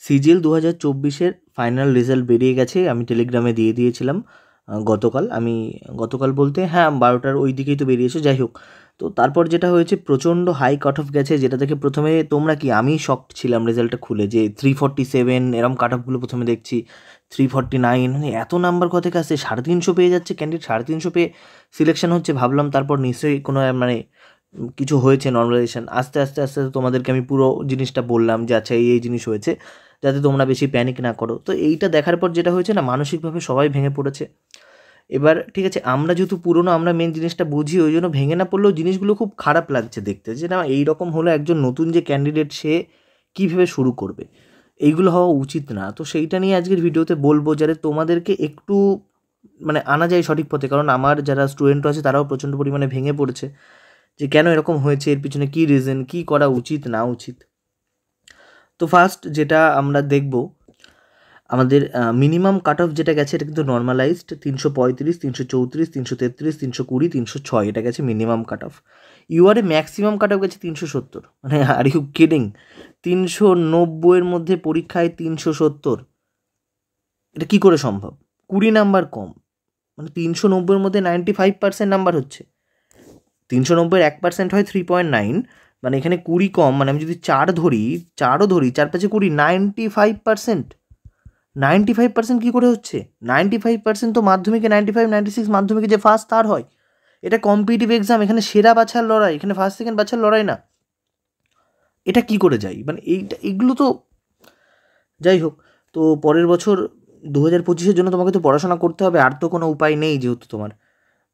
CGL 2024-এর final result বেরিয়ে গেছে। আমি টেলিগ্রামে দিয়ে দিয়েছিলাম গতকাল। গতকাল বলতে হ্যাঁ 12টার ওই দিকেই তো বেরিয়েছে, যাই হোক। তো তারপর যেটা হয়েছে, প্রচণ্ড হাই কাট অফ গেছে, যেটা থেকে প্রথমে তোমরা কি আমি শকড ছিলাম রেজাল্টটা খুলে, যে 347 এরম কাট অফগুলো প্রথমে দেখছি, 349, মানে এত নাম্বার কোথা থেকে আসছে, 350 পেয়ে যাচ্ছে ক্যান্ডিডেট, 350 পেয়ে সিলেকশন হচ্ছে। ভাবলাম তারপর নিশ্চয়ই কোনো মানে কিছু হয়েছে, নর্মালাইজেশন। আস্তে আস্তে আস্তে আস্তে তোমাদেরকে আমি পুরো জিনিসটা বললাম যে আচ্ছা এই জিনিস হয়েছে, যাতে তোমরা বেশি প্যানিক না করো। তো এইটা দেখার পর যেটা হয়েছে না, মানসিকভাবে সবাই ভেঙে পড়েছে। এবার ঠিক আছে, আমরা যেহেতু পুরনো, আমরা মেন জিনিসটা বুঝি, ওই জন্য ভেঙে না পড়লেও জিনিসগুলো খুব খারাপ লাগছে দেখতে, যে না এইরকম হলো, একজন নতুন যে ক্যান্ডিডেট সে কীভাবে শুরু করবে, এইগুলো হওয়া উচিত না। তো সেইটা নিয়ে আজকের ভিডিওতে বলবো, যাতে তোমাদেরকে একটু মানে আনা যায় সঠিক পথে। কারণ আমার যারা স্টুডেন্ট আছে তারাও প্রচণ্ড পরিমাণে ভেঙে পড়েছে, যে কেন এরকম হয়েছে, এর পিছনে কী রিজন, কী করা উচিত না উচিত। তো ফার্স্ট যেটা আমরা দেখব, আমাদের মিনিমাম কাট অফ যেটা গেছে, এটা কিন্তু নর্মালাইজড 335, 334, 333, 320, 306, এটা গেছে মিনিমাম কাট অফ। ইউআরে ম্যাক্সিমাম কাট অফ গেছে 370। মানে আর ইউ কিডিং? 390-এর মধ্যে পরীক্ষায় 370, এটা কী করে সম্ভব? 20 নাম্বার কম, মানে 390-এর মধ্যে 95% নাম্বার হচ্ছে। 390-এর 1% হয় 3.9, মানে এখানে 20 কম, মানে আমি যদি 4 ধরি, 4 5 20, 95%। 95% কী করে হচ্ছে? 95% তো মাধ্যমিকে 95, 96 মাধ্যমিকে যে ফার্স্ট তার হয়। এটা কম্পিটিটিভ এক্সাম, এখানে সেরা বাছার লড়াই, এখানে ফার্স্ট সেকেন্ড বাছার লড়াই না। এটা কী করে যাই, মানে এইগুলো তো যাই হোক। তো পরের বছর 2025-এর জন্য তোমাকে তো পড়াশোনা করতে হবে, আর তো কোনো উপায় নেই, যেহেতু তোমার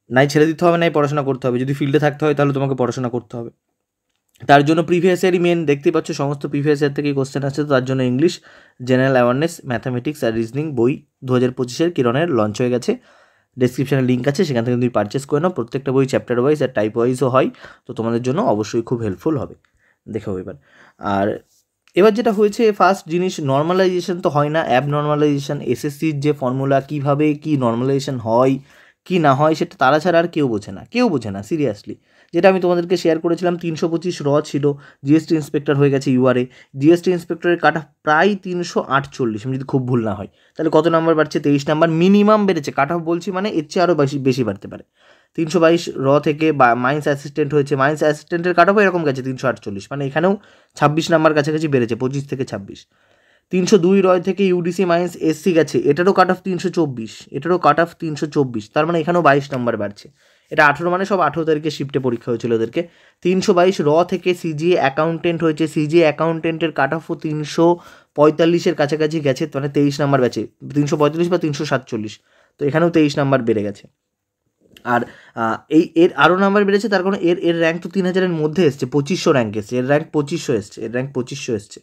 নাই ছেড়ে দিতে হবে, নাই পড়াশোনা করতে হবে। যদি ফিল্ডে থাকতে হয় তাহলে তোমাকে পড়াশোনা করতে হবে। তার জন্য প্রিভিয়াস ইয়ারই মেন, দেখতেই পাচ্ছ সমস্ত প্রিভিয়াস ইয়ার থেকেই কোশ্চেন আসছে। তো তার জন্য ইংলিশ, জেনারেল অ্যাওয়ারনেস, ম্যাথামেটিক্স আর রিজনিং বই 2025-এর কিরণের লঞ্চ হয়ে গেছে। ডেসক্রিপশানে লিঙ্ক আছে, সেখান থেকে তুমি পারচেস করে নাও। প্রত্যেকটা বই চ্যাপ্টার ওয়াইজ আর টাইপ ওয়াইজও হয়, তো তোমাদের জন্য অবশ্যই খুব হেল্পফুল হবে। দেখো আর এবার যেটা হয়েছে, ফার্স্ট জিনিস, নর্মালাইজেশন তো হয় না, অ্যাব নর্মালাইজেশন। এসএসসির যে ফর্মুলা, কীভাবে কী নর্মালাইজেশন হয় কি না হয়, সেটা তারা ছাড়া আর কেউ বোঝে না সিরিয়াসলি। যেটা আমি তোমাদেরকে শেয়ার করেছিলাম, 325 ছিল, জিএসটি ইন্সপেক্টর হয়ে গেছে ইউআরএ। জিএসটি ইন্সপেক্টরের কাট অফ প্রায় 348, আমি যদি খুব ভুল না হয়। তাহলে কত নাম্বার বাড়ছে? 23 নাম্বার মিনিমাম বেড়েছে। কাট অফ বলছি মানে এর চেয়ে আরও বেশি বাড়তে পারে। 322 থেকে মাইন্স অ্যাসিস্ট্যান্ট হয়েছে, মাইন্স অ্যাসিস্ট্যান্টের কাট অফ এরকম গেছে 348, মানে এখানেও 26 নাম্বার কাছাকাছি বেড়েছে, 25 থেকে 26। 302 থেকে ইউডিসি মাইন্স এসসি গেছে, এটারও কাট অফ 324, তার মানে এখানেও 22 নাম্বার বাড়ছে। এটা 18, মানে সব 18 তারিখে শিফটে পরীক্ষা হয়েছিল ওদেরকে। 322 থেকে সিজিএ অ্যাকাউন্টেন্ট হয়েছে, সিজিএ অ্যাকাউন্টেন্টের কাট অফও 345-এর কাছাকাছি গেছে, মানে 23 নাম্বার ব্যাচে, 345 বা 347, তো এখানেও 23 নাম্বার বেড়ে গেছে। আর এর আরও নাম্বার বেড়েছে, তার কারণ এর র্যাঙ্ক তো 3000-এর মধ্যে এসছে, 2500 র্যাঙ্ক এসছে, এর র্যাঙ্ক 2500 এসছে।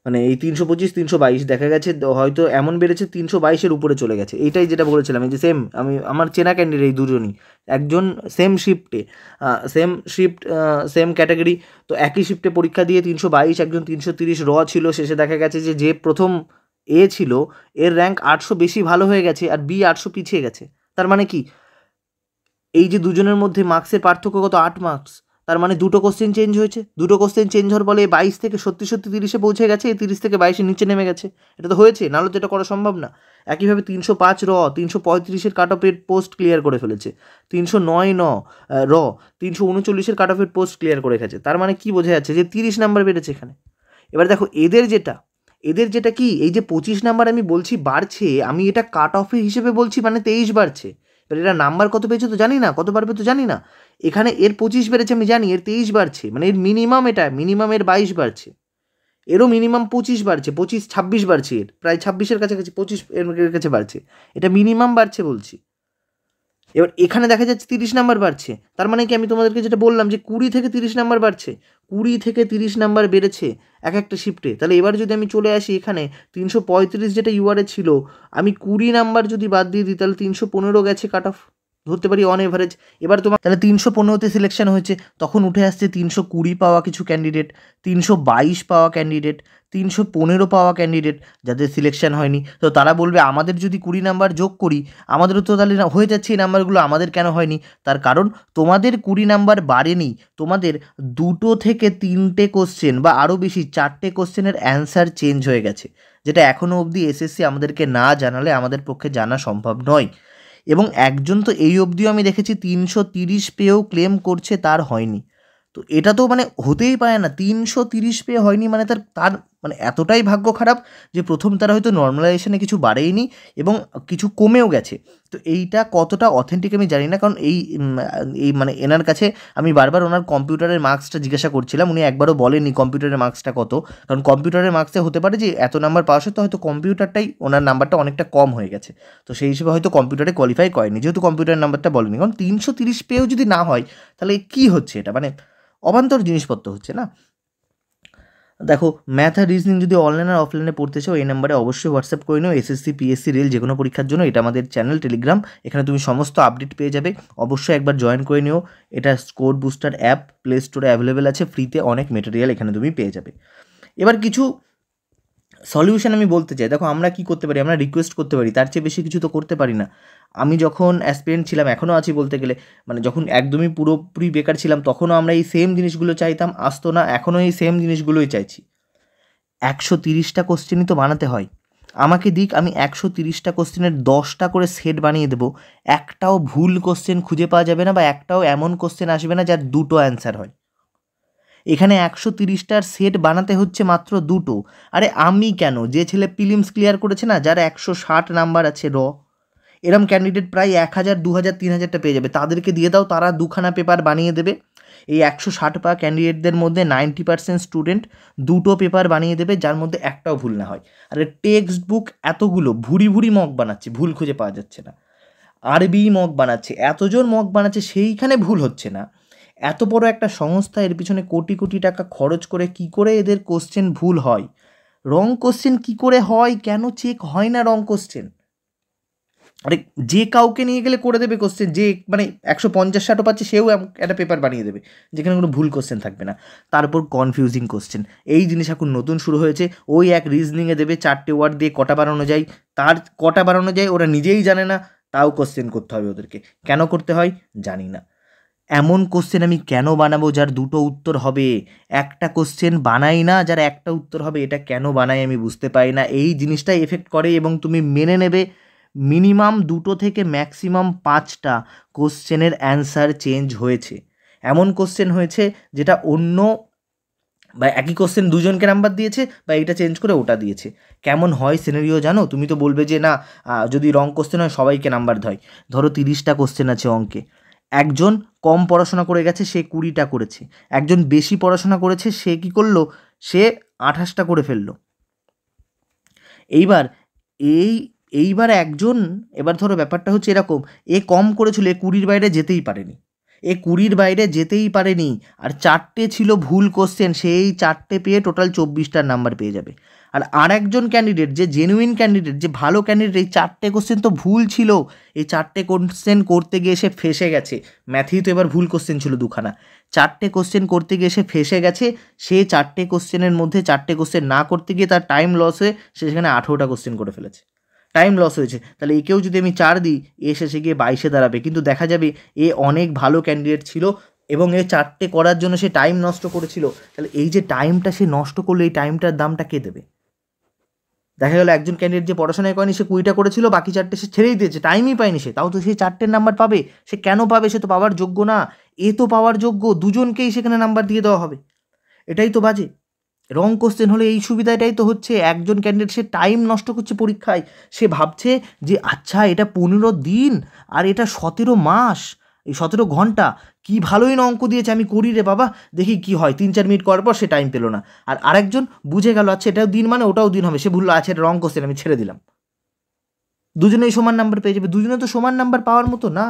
মানে এই 325, 322 দেখা গেছে হয়তো এমন বেড়েছে 322-এর উপরে চলে গেছে। এইটাই যেটা বলেছিলাম, এই যে আমার চেনা ক্যান্ডিডেট এই দুজনই, একজন সেম শিফটে, সেম ক্যাটাগরি, তো একই শিফটে পরীক্ষা দিয়ে 322, একজন 330 ছিল। শেষে দেখা গেছে যে প্রথম এ ছিল, এর র্যাঙ্ক 800 বেশি ভালো হয়ে গেছে, আর বি 800 পিছিয়ে গেছে। তার মানে কি, এই যে দুজনের মধ্যে মার্কসের পার্থক্য কত? 8 মার্কস। তার মানে দুটো কোশ্চেন চেঞ্জ হয়েছে, দুটো কোশ্চেন চেঞ্জ হওয়ার ফলে 22 থেকে সত্যি 30-এ পৌঁছে গেছে, এই 30 থেকে 22-এর নিচে নেমে গেছে। এটা তো হয়েছে, নাহলে তো এটা করা সম্ভব না। একইভাবে 305 335-এর কাট অফের পোস্ট ক্লিয়ার করে ফেলেছে, 309 339-এর কাট অফের পোস্ট ক্লিয়ার করে গেছে। তার মানে কি বোঝা যাচ্ছে, যে 30 নাম্বার বেড়েছে এখানে। এবার দেখো এদের যেটা কি, এই যে 25 নাম্বার আমি বলছি বাড়ছে, আমি এটা কাট অফের হিসেবে বলছি, মানে 23 বাড়ছে। এবার এরা নাম্বার কত পেয়েছে তো জানি না, কত বাড়বে তো জানি না। এখানে এর 25 বেড়েছে আমি জানি, এর 23 বাড়ছে, মানে এর মিনিমাম, এটা মিনিমাম এর 22 বাড়ছে, এরও মিনিমাম 25 বাড়ছে, 26 বাড়ছে, এর প্রায় 26-এর কাছাকাছি, 25 এর কাছে বাড়ছে, এটা মিনিমাম বাড়ছে বলছি। এবার এখানে দেখা যাচ্ছে 30 নাম্বার বাড়ছে, তার মানে কি, আমি তোমাদেরকে যেটা বললাম যে 20 থেকে 30 নাম্বার বাড়ছে, 20 থেকে 30 নাম্বার বেড়েছে এক একটা শিফটে। তাহলে এবার যদি আমি চলে আসি এখানে, 335 যেটা ইউআরএ ছিল, আমি 20 নাম্বার যদি বাদ দিয়ে দিই, তাহলে 315 গেছে কাট অফ। ধরতে পারি অন এভারেজ। এবার তোমার তাহলে 315তে সিলেকশন হয়েছে, তখন উঠে আসছে 320 পাওয়া কিছু ক্যান্ডিডেট, 322 পাওয়া ক্যান্ডিডেট, 315 পাওয়া ক্যান্ডিডেট যাদের সিলেকশন হয়নি। তো তারা বলবে আমাদের যদি 20 নাম্বার যোগ করি আমাদেরও তো তাহলে হয়ে যাচ্ছে এই নাম্বারগুলো, আমাদের কেন হয়নি? তার কারণ তোমাদের 20 নাম্বার বাড়েনি, তোমাদের 2 থেকে 3টে কোশ্চেন বা আরও বেশি 4টে কোশ্চেনের অ্যান্সার চেঞ্জ হয়ে গেছে, যেটা এখনও অবধি এসএসসি আমাদেরকে না জানালে আমাদের পক্ষে জানা সম্ভব নয়। এবং একজন তো এই অবধিও আমি দেখেছি 330 পেয়েও ক্লেম করছে তার হয়নি। তো এটা তো মানে হতেই পারে না, 330 পেয়ে হয়নি মানে তার তার মানে এতটাই ভাগ্য খারাপ যে প্রথম তারা হয়তো নর্মালাইজেশনে কিছু বাড়েইনি এবং কিছু কমেও গেছে। তো এইটা কতটা অথেন্টিক আমি জানি না, কারণ এই মানে এনার কাছে আমি বারবার ওনার কম্পিউটারের মার্কসটা জিজ্ঞাসা করছিলাম, উনি একবারও বলেননি কম্পিউটারের মার্কসটা কত, কারণ কম্পিউটারের মার্কসে হতে পারে যে এত নাম্বার পাওয়া সত্ত্বেও হয়তো কম্পিউটারটাই ওনার নাম্বারটা অনেকটা কম হয়ে গেছে, তো সেই হিসেবে হয়তো কম্পিউটারে কোয়ালিফাই করেনি, যেহেতু কম্পিউটারের নাম্বারটা বলেনি। কারণ 330 পেয়েও যদি না হয় তাহলে কী হচ্ছে, এটা মানে অবান্তর জিনিসপত্র হচ্ছে না। দেখো ম্যাথ আর রিজনিং যদি অনলাইন আর অফলাইনে পড়তে চাও এই নাম্বারে অবশ্যই হোয়াটসঅ্যাপ করে নিও, এসএসসি পিএসসি রেল যে কোনো পরীক্ষার জন্য। এটা আমাদের চ্যানেল টেলিগ্রাম, এখানে তুমি সমস্ত আপডেট পেয়ে যাবে, অবশ্যই একবার জয়েন করে নিও। এটা স্কোর বুস্টার অ্যাপ প্লে স্টোরে অ্যাভেলেবেল আছে, ফ্রিতে অনেক মেটেরিয়াল এখানে তুমি পেয়ে যাবে। এবার কিছু সলিউশন আমি বলতে চাই। দেখো আমরা কি করতে পারি, আমরা রিকোয়েস্ট করতে পারি, তার চেয়ে বেশি কিছু তো করতে পারি না। আমি যখন অ্যাসপিরেন্ট ছিলাম, এখনও আছি বলতে গেলে, মানে যখন একদমই পুরোপুরি বেকার ছিলাম তখনও আমরা এই সেম জিনিসগুলো চাইতাম, আসতো না, এখনও এই সেম জিনিসগুলোই চাইছি। 130টা কোশ্চেনই তো বানাতে হয়, আমাকে দিক আমি 130টা কোশ্চেনের 10টা করে সেট বানিয়ে দেবো, একটাও ভুল কোশ্চেন খুঁজে পাওয়া যাবে না, বা একটাও এমন কোশ্চেন আসবে না যার দুটো অ্যান্সার হয়। এখানে 130টার সেট বানাতে হচ্ছে মাত্র দুটো। আরে আমি কেন, যে ছেলে প্রিলিমস ক্লিয়ার করেছে না, যার 160 নাম্বার আছে এরম ক্যান্ডিডেট প্রায় 1000 2000 3000টা পেয়ে যাবে, তাদেরকে দিয়ে দাও, তারা দুখানা পেপার বানিয়ে দেবে। এই 160 পাওয়া ক্যান্ডিডেটদের মধ্যে 90% স্টুডেন্ট দুটো পেপার বানিয়ে দেবে যার মধ্যে একটাও ভুল না হয়। আর টেক্সট বুক এতগুলো ভুরি ভুরি মক বানাচ্ছে, ভুল খুঁজে পাওয়া যাচ্ছে না। আরবি মক বানাচ্ছে, এতজন মক বানাচ্ছে, সেইখানে ভুল হচ্ছে না। এত বড় একটা সংস্থা, এর পিছনে কোটি কোটি টাকা খরচ করে কি করে এদের কোশ্চেন ভুল হয়? রং কোশ্চেন কি করে হয়, কেন চেক হয় না রং কোশ্চেন? আরে যে কাউকে নিয়ে গেলে করে দেবে কোশ্চেন, যে মানে 150-60 পাচ্ছে সেও একটা পেপার বানিয়ে দেবে যেখানে কোনো ভুল কোশ্চেন থাকবে না। তারপর কনফিউজিং কোশ্চেন, এই জিনিস এখন নতুন শুরু হয়েছে। ওই এক রিজনিংয়ে দেবে 4টে ওয়ার্ড দিয়ে কটা বানানো যায়, তার কটা বানানো যায় ওরা নিজেই জানে না, তাও কোশ্চেন করতে হবে ওদেরকে। কেন করতে হয় জানি না। এমন কোশ্চেন আমি কেন বানাবো যার দুটো উত্তর হবে? একটা কোশ্চেন বানাই না যার একটা উত্তর হবে, এটা কেন বানাই আমি বুঝতে পারি না। এই জিনিসটাই এফেক্ট করে এবং তুমি মেনে নেবে মিনিমাম 2 থেকে ম্যাক্সিমাম 5টা কোশ্চেনের অ্যান্সার চেঞ্জ হয়েছে। এমন কোশ্চেন হয়েছে যেটা অন্য বা একই কোশ্চেন দুজনকে নাম্বার দিয়েছে বা এইটা চেঞ্জ করে ওটা দিয়েছে। কেমন হয় সিনারিও জানো? তুমি তো বলবে যে না, যদি রং কোশ্চেন হয় সবাইকে নাম্বার দেয়। ধরো 30টা কোশ্চেন আছে অঙ্কে, একজন কম পড়াশোনা করে গেছে সে 20টা করেছে, একজন বেশি পড়াশোনা করেছে সে কি করলো, সে 28টা করে ফেললো। এইবার এই এইবার একজন, এবার ধরো ব্যাপারটা হচ্ছে এরকম, এ কম করেছিল, এ 20-র বাইরে যেতেই পারেনি, এ 20-র বাইরে যেতেই পারেনি, আর 4টে ছিল ভুল কোশ্চেন, সেই 4টে পেয়ে টোটাল 24টার নাম্বার পেয়ে যাবে। আর একজন ক্যান্ডিডেট যে জেনুইন ক্যান্ডিডেট, যে ভালো ক্যান্ডিডেট, এই 4টে কোশ্চেন তো ভুল ছিল, এই 4টে কোশ্চেন করতে গিয়ে সে ফেসে গেছে। ম্যাথেই তো এবার ভুল কোশ্চেন ছিল দুখানা, 4টে কোশ্চেন করতে গিয়ে সে ফেসে গেছে। সে 4টে কোশ্চেনের মধ্যে 4টে কোশ্চেন না করতে গিয়ে তার টাইম লস হয়ে সে সেখানে 18টা কোশ্চেন করে ফেলেছে, টাইম লস হয়েছে। তাহলে একেও যদি আমি 4 দিই, এ শেষে গিয়ে 22-এ দাঁড়াবে, কিন্তু দেখা যাবে এ অনেক ভালো ক্যান্ডিডেট ছিল এবং এ 4টে করার জন্য সে টাইম নষ্ট করেছিল। তাহলে এই যে টাইমটা সে নষ্ট করলো, এই টাইমটার দামটা কে দেবে? দেখা গেল একজন ক্যান্ডিডেট যে পড়াশোনায় করেনি, সে 20টা করেছিল, বাকি 4টে সে ছেড়েই দিয়েছে, টাইমই পায়নি সে, তাও তো সেই 4টের নাম্বার পাবে। সে কেন পাবে? সে তো পাওয়ার যোগ্য না, এ তো পাওয়ার যোগ্য, দুজনকেই সেখানে নাম্বার দিয়ে দেওয়া হবে। এটাই তো বাজে। রং কোশ্চেন হলে এই সুবিধাটাই তো হচ্ছে, একজন ক্যান্ডিডেট সে টাইম নষ্ট করছে পরীক্ষায়, সে ভাবছে যে আচ্ছা এটা 15 দিন আর এটা 17 মাস, এই 17 ঘন্টা, কি ভালোই না অঙ্ক দিয়েছে, আমি করি রে বাবা, দেখি কি হয়। 3-4 মিনিট করার পর সে টাইম পেলো না। আর আরেকজন বুঝে গেল আচ্ছা এটাও দিন মানে ওটাও দিন হবে, সে ভুললো আচ্ছা এটা রং কোশ্চেন, আমি ছেড়ে দিলাম। দুজনেই সমান নাম্বার পেয়ে যাবে, দুজনে তো সমান নাম্বার পাওয়ার মতো না।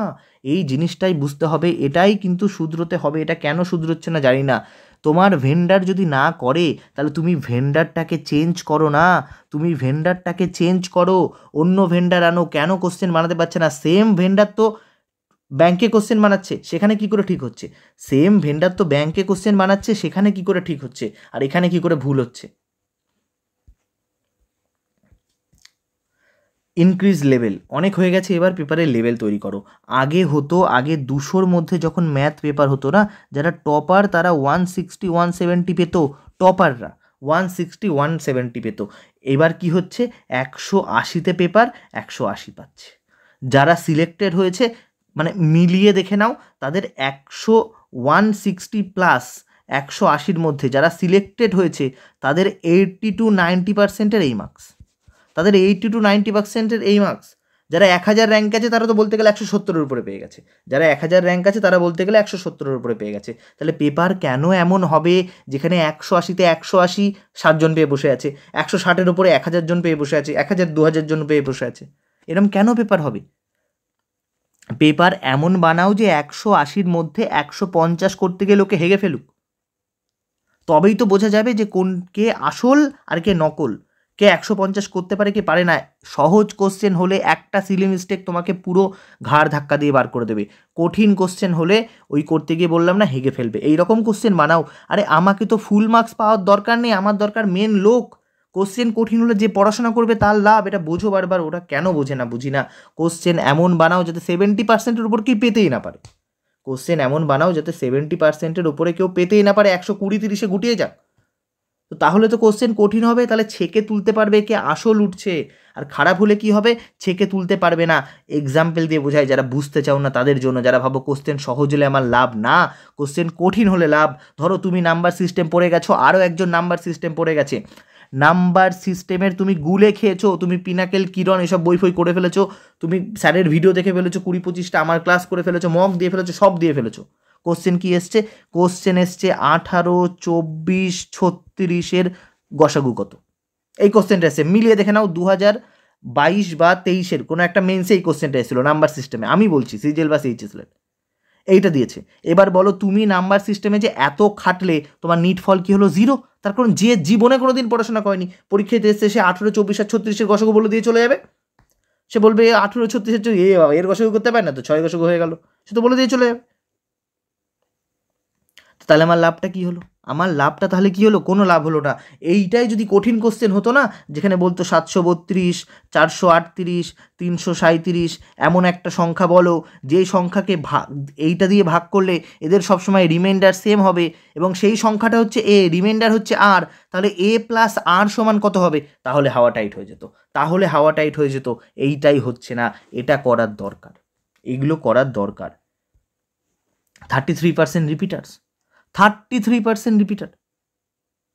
এই জিনিসটাই বুঝতে হবে, এটাই কিন্তু শুধরোতে হবে। এটা কেন শুধরোচ্ছে না জানি না। তোমার ভেন্ডার যদি না করে তাহলে তুমি ভেন্ডারটাকে চেঞ্জ করো না, তুমি ভেন্ডারটাকে চেঞ্জ করো, অন্য ভেন্ডার আনো। কেন কোশ্চেন বানাতে পারছে না? সেম ভেন্ডার তো ব্যাংকে কোশ্চেন বানাচ্ছে, সেখানে কি করে ঠিক হচ্ছে? সেম ভেন্ডার তো ব্যাংকে কোশ্চেন বানাচ্ছে, সেখানে কি করে ঠিক হচ্ছে, আর এখানে কি করে ভুল হচ্ছে? ইনক্রিজ লেভেল, অনেক হয়ে গেছে, এবার পেপারের লেভেল তৈরি করো। আগে হতো, আগে 200-র মধ্যে যখন ম্যাথ পেপার হতো না, যারা টপার তারা 160 170 পেতো, টপাররা 160 170 পেতো। এবার কি হচ্ছে, 180-তে পেপার 180 পাচ্ছে। যারা সিলেক্টেড হয়েছে, মানে মিলিয়ে দেখে নাও, তাদের 160 প্লাস 180-র মধ্যে যারা সিলেক্টেড হয়েছে তাদের 80 to 90% এই মার্কস, তাদের 80 to 90% এই মার্কস। যারা 1000 র্যাঙ্ক আছে তারা তো বলতে গেলে 170-এর উপরে পেয়ে গেছে, যারা 1000 র্যাঙ্ক আছে তারা বলতে গেলে 170-এর উপরে পেয়ে গেছে। তাহলে পেপার কেন এমন হবে যেখানে 180-তে 180 7 জন পেয়ে বসে আছে, 160-এর উপরে 1000 জন পেয়ে বসে আছে, 1000 2000 জন পেয়ে বসে আছে? এরম কেন পেপার হবে? পেপার এমন বানাও যে 180-র মধ্যে 150 করতে গিয়ে লোকে হেগে ফেলুক, তবেই তো বোঝা যাবে যে কে আসল আর কে নকল, কে 150 করতে পারে কে পারে না। সহজ কোশ্চেন হলে একটা সিলি মিস্টেক তোমাকে পুরো ঘাড় ধাক্কা দিয়ে বার করে দেবে, কঠিন কোশ্চেন হলে ওই করতে গিয়ে বললাম না হেগে ফেলবে, এই রকম কোশ্চেন বানাও। আরে আমাকে তো ফুল মার্কস পাওয়ার দরকার নেই, আমার দরকার মেন লোক। কোশ্চেন কঠিন হলে যে পড়াশোনা করবে তার লাভ, এটা বোঝো বারবার, ওটা কেন বোঝে না বুঝি না। কোশ্চেন এমন বানাও যাতে 70%-এর উপর কি পেতেই না পারে, কোশ্চেন এমন বানাও যাতে 70%-এর উপরে কেউ পেতেই না পারে, 120-30-এ গুটিয়ে যাক। তো তাহলে তো কোশ্চেন কঠিন হবে, তাহলে ছেকে তুলতে পারবে কে আসল উঠছে, আর খারাপ হলে কি হবে, ছেকে তুলতে পারবে না। এক্সাম্পল দিয়ে বোঝায়, যারা বুঝতে চাও না তাদের জন্য, যারা ভাবো কোশ্চেন সহজ হলে আমার লাভ, না, কোশ্চেন কঠিন হলে লাভ। ধরো তুমি নাম্বার সিস্টেম পড়ে গেছো, আরও একজন নাম্বার সিস্টেম পড়ে গেছে, নাম্বার সিস্টেমের তুমি গুলে খেয়েছো, তুমি পিনাকেল কিরণ এসব বই ফই করে ফেলেছো, তুমি স্যারের ভিডিও দেখে ফেলেছো 20-25টা, আমার ক্লাস করে ফেলেছো, মক দিয়ে ফেলেছো, সব দিয়ে ফেলেছো। কোশ্চেন কি এসছে? কোশ্চেন এসছে 18, 24, 36-এর গসাগু কত, এই কোশ্চেনটা এসছে। মিলিয়ে দেখে নাও 2022 বা 23-এর কোনো একটা মেন্সে এই কোশ্চেনটা এসেছিলো নাম্বার সিস্টেমে, আমি বলছি সিজিএল বা এইচএসএল, এইটা দিয়েছে। এবার বলো তুমি নাম্বার সিস্টেমে যে এত খাটলে তোমার নিট ফল কি হলো? 0। তার কারণ যে জীবনে কোনো দিন পড়াশোনা করেনি, পরীক্ষাতে এসছে সে 18, 24 আর 36-এর গসাগু বলে দিয়ে চলে যাবে। সে বলবে 18, 36-এর এর গসাগু করতে পারে না তো, 6 গসাগু হয়ে গেল, সে তো বলে দিয়ে চলে যাবে। তাহলে আমার লাভটা কি হলো? আমার লাভটা তাহলে কি হলো? কোনো লাভ হলো না। এইটাই যদি কঠিন কোশ্চেন হতো না, যেখানে বলতো 732, 438, 337, এমন একটা সংখ্যা বলো যেই সংখ্যাকে এইটা দিয়ে ভাগ করলে এদের সবসময় রিমাইন্ডার সেম হবে, এবং সেই সংখ্যাটা হচ্ছে এ, রিমাইন্ডার হচ্ছে আর, তাহলে এ প্লাস আর সমান কত হবে? তাহলে হাওয়া টাইট হয়ে যেত, তাহলে হাওয়া টাইট হয়ে যেত। এইটাই হচ্ছে না, এটা করার দরকার, এগুলো করার দরকার। 33% রিপিটার্স, 33% রিপিটার,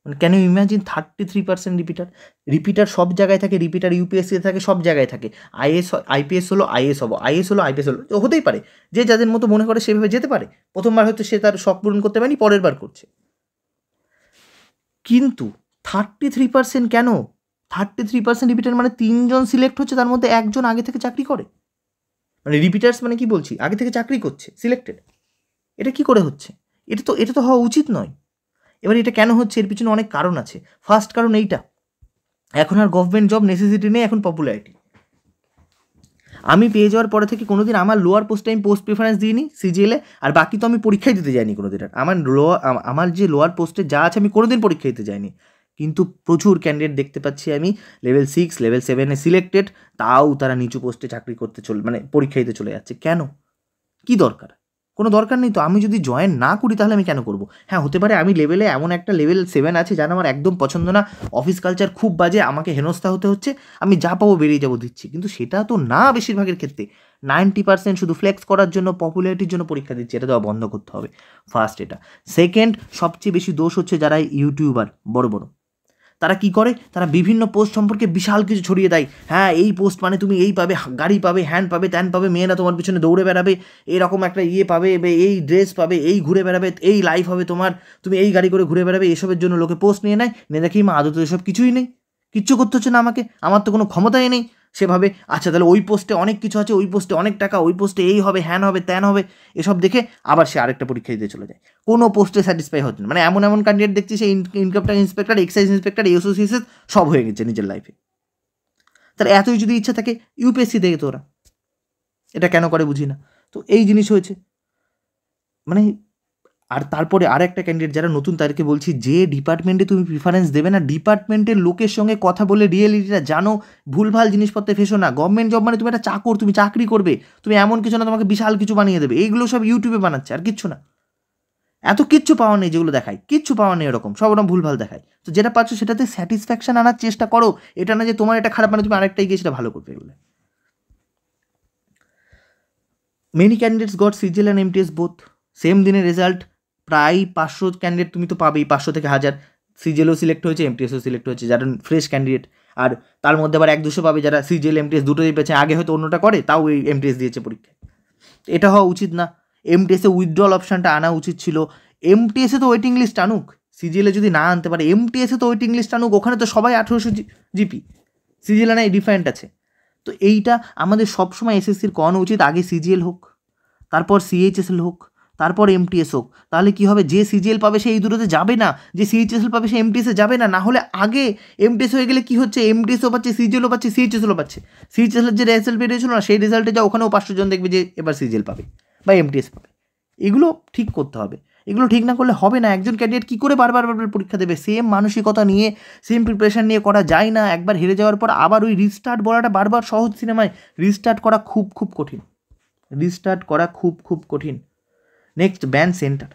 মানে can you imagine 33% repeater? Repeater সব জায়গায় থাকে, রিপিটার ইউপিএসসিতে থাকে, সব জায়গায় থাকে। আইপিএস হলো আইএস হবো, আইএস হলো আইপিএস হলো, হতেই পারে, যে যাদের মতো মনে করে সেভাবে যেতে পারে। প্রথমবার হয়তো সে তার শখ পূরণ করতে পারেনি, পরের বার করছে। কিন্তু 33% কেন? 33% রিপিটার মানে 3জন সিলেক্ট হচ্ছে, তার মধ্যে 1জন আগে থেকে চাকরি করে, মানে রিপিটার্স মানে কি বলছি, আগে থেকে চাকরি করছে, সিলেক্টেড। এটা কি করে হচ্ছে? এটা তো হওয়া উচিত নয়। এবার এটা কেন হচ্ছে, এর পিছনে অনেক কারণ আছে। ফার্স্ট কারণ এইটা, এখন আর গভর্নমেন্ট জব নেসেসিটি নেই, এখন পপুলারিটি। আমি পেয়ে যাওয়ার পরে থেকে কোনোদিন আমার লোয়ার পোস্টে আমি পোস্ট প্রিফারেন্স দিইনি সিজিএলে, আর বাকি তো আমি পরীক্ষায় দিতে যাইনি কোনোদিন। আর আমার যে লোয়ার পোস্টে যা আছে আমি কোনোদিন পরীক্ষা দিতে যাইনি, কিন্তু প্রচুর ক্যান্ডিডেট দেখতে পাচ্ছি আমি লেভেল 6 লেভেল 7-এ সিলেক্টেড, তাও তারা নিচু পোস্টে চাকরি করতে মানে পরীক্ষা দিতে চলে যাচ্ছে। কেন? কি দরকার? কোনো দরকার নেই তো। আমি যদি জয়েন না করি তাহলে আমি কেন করবো? হ্যাঁ, হতে পারে আমি লেভেলে এমন একটা লেভেল 7 আছে যারা আমার একদম পছন্দ না, অফিস কালচার খুব বাজে, আমাকে হেনস্থা হতে হচ্ছে, আমি যা পাবো বেরিয়ে যাবো দিচ্ছি, কিন্তু সেটা তো না বেশিরভাগের ক্ষেত্রে। 90% শুধু ফ্লেক্স করার জন্য, পপুলারিটির জন্য পরীক্ষা দিচ্ছে, এটা দেওয়া বন্ধ করতে হবে। ফার্স্ট এটা। সেকেন্ড, সবচেয়ে বেশি দোষ হচ্ছে যারা ইউটিউবার বড় বড়, তারা কি করে, তারা বিভিন্ন পোস্ট সম্পর্কে বিশাল কিছু ছড়িয়ে দেয়। হ্যাঁ, এই পোস্ট মানে তুমি এই পাবে, গাড়ি পাবে, হ্যান্ড পাবে, ত্যান পাবে, মেয়েরা তোমার পিছনে দৌড়ে বেড়াবে, এরকম একটা পাবে, এই ড্রেস পাবে, এই ঘুরে বেড়াবে, এই লাইফ হবে তোমার, তুমি এই গাড়ি করে ঘুরে বেড়াবে, এসবের জন্য লোকে পোস্ট নিয়ে নেয়। নিয়ে দেখি মা আদৌ তো এসব কিছুই নেই, কিচ্ছু করতে হচ্ছে না আমাকে, আমার তো কোনো ক্ষমতাই নেই। সেভাবে আচ্ছা তাহলে ওই পোস্টে অনেক কিছু আছে, ওই পোস্টে অনেক টাকা, ওই পোস্টে এই হবে, হ্যান হবে, ত্যান হবে, এসব দেখে আবার সে আরেকটা পরীক্ষা দিতে চলে যায়। কোনো পোস্টে স্যাটিসফাই হচ্ছে না, মানে এমন এমন ক্যান্ডিডেট দেখছি সে income tax inspector, excise inspector, association সব হয়ে গেছে নিজের লাইফে। তার এতই যদি ইচ্ছা থাকে ইউপিএসসি দেখে তো ওরা এটা কেন করে বুঝি না। তো এই জিনিস হয়েছে, মানে আর তারপরে আর একটা ক্যান্ডিডেট যারা নতুন তাদেরকে বলছি, যে ডিপার্টমেন্টে তুমি প্রিফারেন্স দেবে না, ডিপার্টমেন্টের লোকের সঙ্গে কথা বলে রিয়েলিটিটা জানো, ভুলভাল জিনিসপত্রে ফেসো না। গভর্নমেন্ট জব মানে তুমি একটা চাকর, তুমি চাকরি করবে, তুমি এমন কিছু না তোমাকে বিশাল কিছু বানিয়ে দেবে, এইগুলো সব ইউটিউবে বানাচ্ছে আর কিচ্ছু না। এত কিচ্ছু পাওয়া নেই যেগুলো দেখায়, কিচ্ছু পাওয়া নেই এরকম, সব ওরকম ভুলভাল দেখায়। তো যেটা পাচ্ছ সেটাতে স্যাটিসফ্যাকশন আনার চেষ্টা করো, এটা না যে তোমার এটা খারাপ মানে তুমি আরেকটাই গিয়ে সেটা ভালো করবে। এগুলো many candidates goat CGL and MTS both, same দিনের রেজাল্ট, প্রায় 500 ক্যান্ডিডেট তুমি তো পাবেই, 500 থেকে 1000, সিজিএলও সিলেক্ট হয়েছে, এমটিএসও সিলেক্ট হয়েছে, যারা ফ্রেশ ক্যান্ডিডেট। আর তার মধ্যে আবার 1-200 পাবে যারা সিজিএল এমটিএস দুটোই পেয়েছে, আগে হয়তো অন্যটা করে তাও এই এমটিএস দিয়েছে পরীক্ষায়। এটা হওয়া উচিত না। এমটিএসে উইথড্রল অপশানটা আনা উচিত ছিল। এমটিএসে তো ওয়েটিং লিস্ট আনুক, সিজিএলে যদি না আনতে পারে এমটিএসে তো ওয়েটিং লিস্ট আনুক, ওখানে তো সবাই 1800 জিপি, সিজিএল আনায় ডিফারেন্ট আছে। তো এইটা আমাদের সবসময় এসএসসির করানো উচিত, আগে সিজিএল হোক, তারপর সিএইচএসএল হোক, তারপর এমটিএস হোক। তাহলে কী হবে, যে সিজিএল পাবে সে এই দুটোতে যাবে না, যে সিএইচএসএল পাবে সে এমটিএসে যাবে না। না হলে আগে এমটিএস হয়ে গেলে কী হচ্ছে, এমটিএসও পাচ্ছে, সিজিএলও পাচ্ছে, সিএইচএসএলও পাচ্ছে। সিএইচএসএলের যে রেজাল্ট বেরিয়েছিল না, সেই রেজাল্টে যা ওখানেও 500 জন দেখবে যে এবার সিজিএল পাবে বা এমটিএস পাবে। এগুলো ঠিক করতে হবে, এগুলো ঠিক না করলে হবে না। একজন ক্যান্ডিডেট কী করে বারবার পরীক্ষা দেবে? সেম মানসিকতা নিয়ে, সেম প্রিপারেশান নিয়ে করা যায় না। একবার হেরে যাওয়ার পর আবার ওই রিস্টার্ট বলাটা বারবার সহজ, সিনেমায় রিস্টার্ট করা খুব খুব কঠিন, রিস্টার্ট করা খুব খুব কঠিন। নেক্সট, ব্যান সেন্টার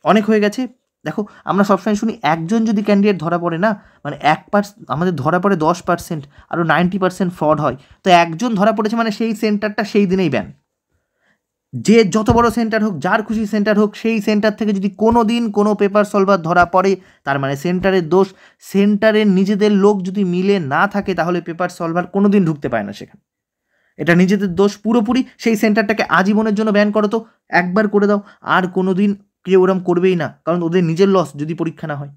অনেক হয়ে গেছে। দেখো আমরা সবসময় শুনি একজন যদি ক্যান্ডিডেট ধরা পড়ে না, মানে 1% আমাদের ধরা পড়ে 10%, আরও 90% ফ্রড হয়। তো একজন ধরা পড়েছে মানে সেই সেন্টারটা সেই দিনেই ব্যান। যে যত বড় সেন্টার হোক, যার খুশি সেন্টার হোক, সেই সেন্টার থেকে যদি কোনো দিন কোনো পেপার সলভার ধরা পড়ে, তার মানে সেন্টারের দোষ। সেন্টারের নিজেদের লোক যদি মিলে না থাকে তাহলে পেপার সলভার কোনো দিন ঢুকতে পারে না সেখানে, এটা নিজেদের দোষ পুরোপুরি। সেই সেন্টারটাকে আজীবনের জন্য ব্যান করো, তো একবার করে দাও, আর কোনো দিন কেউ ওরম করবেই না, কারণ ওদের নিজের লস যদি পরীক্ষা না হয়।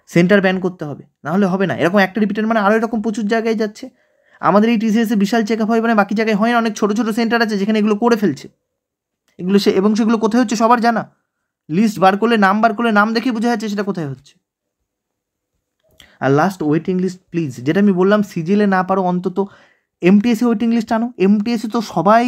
সেন্টার ব্যান করতে হবে, নাহলে হবে না। এরকম একটা রিপিটের মানে আরও এরকম প্রচুর জায়গায় যাচ্ছে। আমাদের এই টিসিএসে বিশাল চেক আপ হয়, মানে বাকি জায়গায় হয় না। অনেক ছোটো ছোটো সেন্টার আছে যেখানে এগুলো করে ফেলছে, এগুলো এবং সেগুলো কোথায় হচ্ছে সবার জানা, লিস্ট বার করলে, নাম বার করলে, নাম দেখে বোঝা যাচ্ছে সেটা কোথায় হচ্ছে। আর লাস্ট, ওয়েটিং লিস্ট প্লিজ, যেটা আমি বললাম, সিজিএলে না পারো অন্তত এমটিএসে ওয়েটিং লিস্ট আনো। এমটিএসে তো সবাই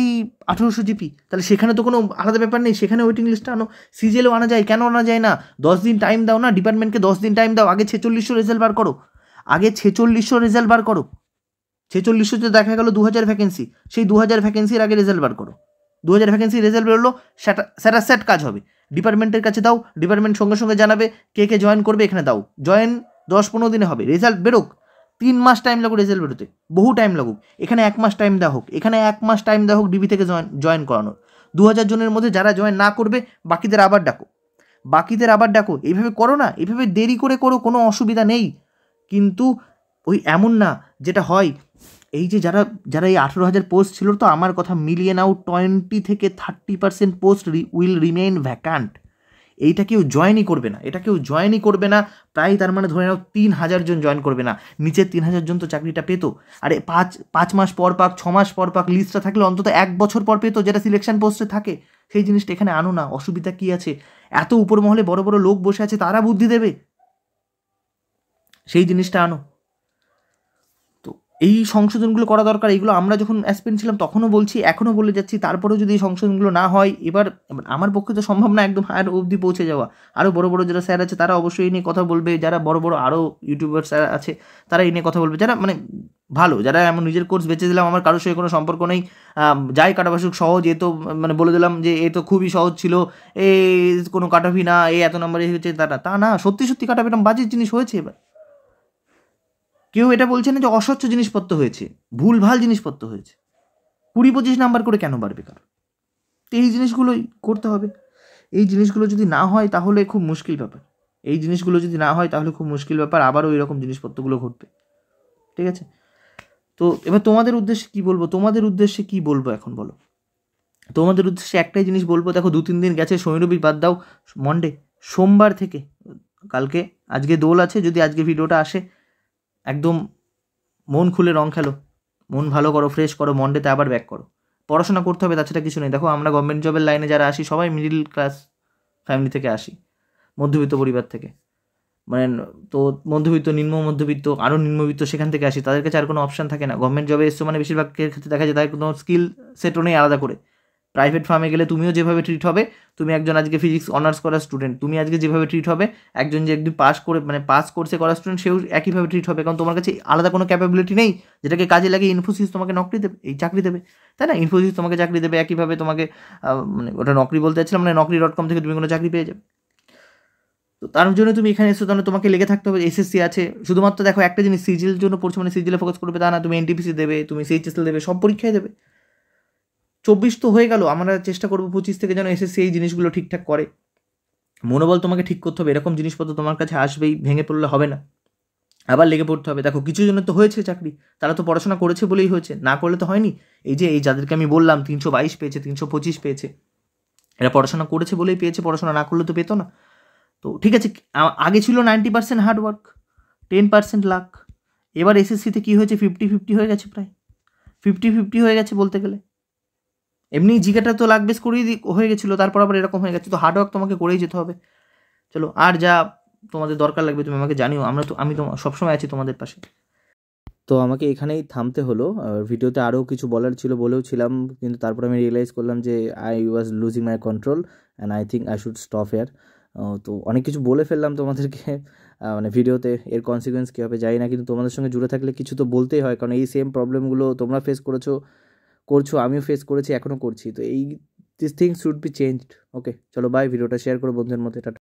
1800 জিপি, তাহলে সেখানে তো কোনো আলাদা ব্যাপার নেই, সেখানে ওয়েটিং লিস্ট আনো। সিজিএলেও আনা যায়, কেন আনা যায় না? 10 দিন টাইম দাও না, ডিপার্টমেন্টকে 10 দিন টাইম দাও। আগে 4600 রেজাল্ট বার করো, আগে 4600 রেজাল্ট বার করো। 4600তে দেখা গেল 2000 ভ্যাকেন্সি, সেই 2000 ভ্যাকেন্সির আগে রেজাল্ট বার করো। 2000 ভ্যাকেন্সি রেজাল্ট বেরোলো, সেটা সেট কাজ হবে। ডিপার্টমেন্টের কাছে দাও, ডিপার্টমেন্ট সঙ্গে সঙ্গে জানাবে কে কে জয়েন করবে, এখানে দাও। জয়েন 10-15 দিনে হবে, রেজাল্ট বেরোক। 3 মাস টাইম লাগুক রেজাল্ট বেরোতে, বহু টাইম লাগুক। এখানে 1 মাস টাইম দেওয়া হোক, এখানে 1 মাস টাইম দেওয়া হোক ডিবি থেকে জয়েন করানোর। 2000 জনের মধ্যে যারা জয়েন না করবে বাকিদের আবার ডাকো, এইভাবে করো না, এইভাবে দেরি করে করো, কোনো অসুবিধা নেই। কিন্তু ওই এমন না যেটা হয়, এই যে যারা এই 18,000 পোস্ট ছিল, তো আমার কথা মিলিয়ে নাও 20 থেকে 30% পোস্ট উইল রিমেইন ভ্যাকান্ট। এইটা কেউ জয়েনই করবে না, এটা কেউ জয়েনই করবে না। প্রায় তার মানে ধরে নাও 3000 জন জয়েন করবে না, নিচের 3000 জন তো চাকরিটা পেতো। আরে 5 মাস পর পাক, 6 মাস পর পাক, লিস্টটা থাকলে অন্তত 1 বছর পর পেতো, যেটা সিলেকশন পোস্টে থাকে। সেই জিনিসটা এখানে আনো না, অসুবিধা কী আছে? এত উপর মহলে বড় বড় লোক বসে আছে, তারা বুদ্ধি দেবে, সেই জিনিসটা আনো। এই সংশোধনগুলো করা দরকার। এইগুলো আমরা যখন অ্যাসপিরেন্ট ছিলাম তখনও বলছি, এখনও বলে যাচ্ছি। তারপরেও যদি এই সংশোধনগুলো না হয়, এবার আমার পক্ষে তো সম্ভব না একদম হায়ার অবধি পৌঁছে যাওয়া। আরও বড় বড় যারা স্যার আছে তারা অবশ্যই এই নিয়ে কথা বলবে, যারা বড় বড় আরও ইউটিউবার স্যার আছে তারা এই নিয়ে কথা বলবে, যারা মানে ভালো, যারা এমন নিজের কোর্স বেঁচে দিলাম, আমার কারোর সঙ্গে কোনো সম্পর্ক নেই, যাই কাটাবাসুক সহজ, এ তো মানে বলে দিলাম যে এ তো খুবই সহজ ছিল, এ কোনো কাটাফি না, এ এত নম্বরে হয়েছে, তা না, সত্যি সত্যি কাটাফি বাজে জিনিস হয়েছে। এবার কেউ এটা বলছে না যে অস্বচ্ছ জিনিসপত্র হয়েছে, ভুলভাল জিনিসপত্র হয়েছে। 20-25 নাম্বার করে কেন বাড়বে কারো? তো এই জিনিসগুলোই করতে হবে। এই জিনিসগুলো যদি না হয় তাহলে খুব মুশকিল ব্যাপার, আবারও এরকম জিনিসপত্রগুলো ঘটবে। ঠিক আছে, তো এবার তোমাদের উদ্দেশ্যে কি বলবো এখন বলো? তোমাদের উদ্দেশ্যে একটাই জিনিস বলবো, দেখো 2-3 দিন গেছে, শনি রবি বাদ দাও, মন্ডে, সোমবার থেকে কালকে, আজকে দোল আছে, যদি আজকে ভিডিওটা আসে, একদম মন খুলে রং খেলো, মন ভালো করো, ফ্রেশ করো, মন্ডেতে আবার ব্যাক করো। পড়াশোনা করতে হবে, তাছাড়া কিছু নেই। দেখো আমরা গভর্নমেন্ট জবের লাইনে যারা আসি সবাই মিডিল ক্লাস ফ্যামিলি থেকে আসি, মধ্যবিত্ত পরিবার থেকে। মানে তো মধ্যবিত্ত, নিম্ন মধ্যবিত্ত, আরও নিম্নবিত্ত সেখান থেকে আসে, তাদের কাছে আর কোনো অপশান থাকে না। গভর্নমেন্ট জবে এসছো মানে বেশিরভাগের ক্ষেত্রে দেখা যায় তাদের কোনো স্কিল সেটও নেই আলাদা করে। প্রাইভেট ফার্মে গেলে তুমিও যেভাবে ট্রিট হবে, তুমি একজন আজকে ফিজিক্স অনার্স করা স্টুডেন্ট, তুমি আজকে যেভাবে ট্রিট হবে, একজন যে একদিন পাস করে মানে পাস কোর্সে করা স্টুডেন্ট সেও একইভাবে ট্রিট হবে, কারণ তোমার কাছে আলাদা কোনো ক্যাপাবিলিটি নেই যেটাকে কাজে লাগিয়ে ইনফোসিস তোমাকে নকরি দেবে, এই চাকরি দেবে, তাই না? ইনফোসিস তোমাকে চাকরি দেবে, একইভাবে তোমাকে মানে ওটা নকরি বলতে চাচ্ছিলাম, মানে Naukri.com থেকে তুমি কোনো চাকরি পেয়ে যাবে। তো তার জন্য তুমি এখানে এসো, তাহলে তোমাকে লেগে থাকতে হবে এসএসসি আছে। শুধুমাত্র দেখো একটা জিনিস, সিজিএল জন্য পড়ছো মানে সিজিএলে ফোকাস করবে তা না, তুমি এনটিপিসি দেবে, তুমি সিএইচএসএল দেবে, সব পরীক্ষায় দেবে। 24 তো হয়ে গেল, আমরা চেষ্টা করবো 25 থেকে যেন এসএসসি এই জিনিসগুলো ঠিকঠাক করে। মনোবল তোমাকে ঠিক করতে হবে, এরকম জিনিসপত্র তোমার কাছে আসবেই, ভেঙে পড়লে হবে না, আবার লেগে পড়তে হবে। দেখো কিছু জনের তো হয়েছে চাকরি, তারা তো পড়াশোনা করেছে বলেই হয়েছে, না করলে তো হয়নি। এই যে এই যাদেরকে আমি বললাম 322 পেয়েছে, 325 পেয়েছে, এরা পড়াশোনা করেছে বলেই পেয়েছে, পড়াশোনা না করলে তো পেতো না। তো ঠিক আছে, আগে ছিল 90% হার্ডওয়ার্ক, 10% লাক। এবার এসএসসিতে কী হয়েছে, 50-50 হয়ে গেছে, প্রায় 50-50 হয়ে গেছে বলতে গেলে। এমনি জিকেটা তো লাক বেস করেই হয়ে গেছিলো, তারপর আবার এরকম হয়ে গেছে। তো হার্ডওয়ার্ক তোমাকে করেই যেতে হবে। চলো, আর যা তোমাদের দরকার লাগবে তুমি আমাকে জানিও, আমি তো সবসময় আছি তোমাদের পাশে। তো আমাকে এখানেই থামতে হলো, ভিডিওতে আরও কিছু বলার ছিল বলেও ছিলাম, কিন্তু তারপর আমি রিয়েলাইজ করলাম যে I was losing my control and I think I should stop here. তো অনেক কিছু বলে ফেললাম তোমাদেরকে মানে ভিডিওতে, এর কনসিকুয়েন্স কী হবে জানি না, কিন্তু তোমাদের সঙ্গে জুড়ে থাকলে কিছু তো বলতেই হয়, কারণ এই সেম প্রবলেমগুলো তোমরা ফেস করছো, আমিও ফেস করেছি, এখনও করছি। তো এই this things should be changed. Okay, চলো বাই, ভিডিওটা শেয়ার করো বন্ধুদের মধ্যে, টাটা।